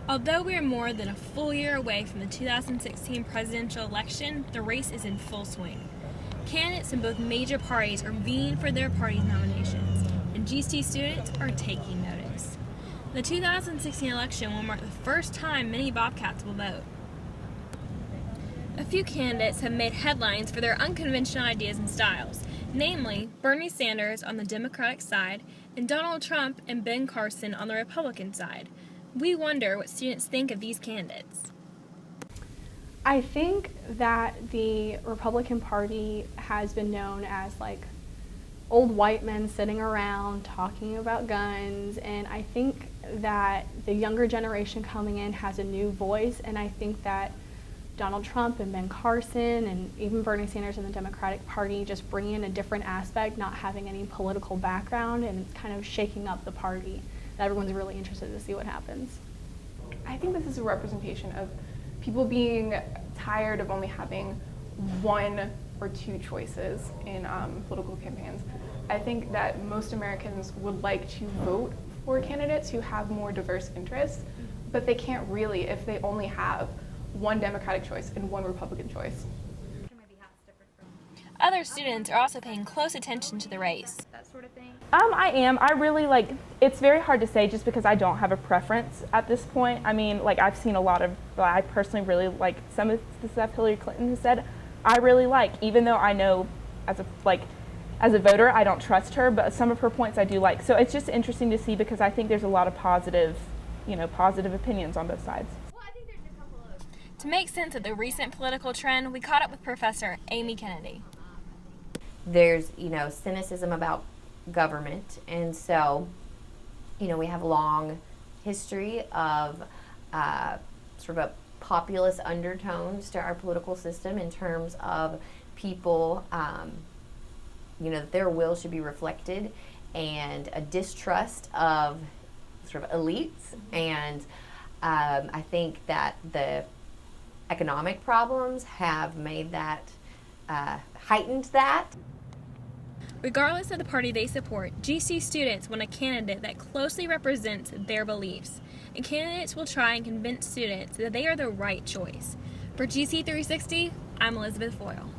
Although we are more than a full year away from the 2016 presidential election, the race is in full swing. Candidates in both major parties are vying for their party's nominations, and GC students are taking notice. The 2016 election will mark the first time many Bobcats will vote. A few candidates have made headlines for their unconventional ideas and styles, namely Bernie Sanders on the Democratic side and Donald Trump and Ben Carson on the Republican side. We wonder what students think of these candidates. I think that the Republican Party has been known as like old white men sitting around talking about guns, and I think that the younger generation coming in has a new voice, and I think that Donald Trump and Ben Carson and even Bernie Sanders and the Democratic Party just bringing in a different aspect, not having any political background, and kind of shaking up the party. Everyone's really interested to see what happens. I think this is a representation of people being tired of only having one or two choices in political campaigns. I think that most Americans would like to vote for candidates who have more diverse interests, but they can't really if they only have one Democratic choice and one Republican choice. Other students are also paying close attention to the race. I am. I really it's very hard to say just because I don't have a preference at this point. I mean, I've seen a lot of, I personally really like some of the stuff Hillary Clinton has said. I really like, even though I know as a voter, I don't trust her, but some of her points I do like. So it's just interesting to see because I think there's a lot of positive opinions on both sides. To make sense of the recent political trend, we caught up with Professor Amy Kennedy. There's, cynicism about government, and so, we have a long history of sort of a populist undertones to our political system in terms of people, that their will should be reflected, and a distrust of sort of elites, and I think that the economic problems have made that, heightened that. Regardless of the party they support, GC students want a candidate that closely represents their beliefs, and candidates will try and convince students that they are the right choice. For GC 360, I'm Elizabeth Foyle.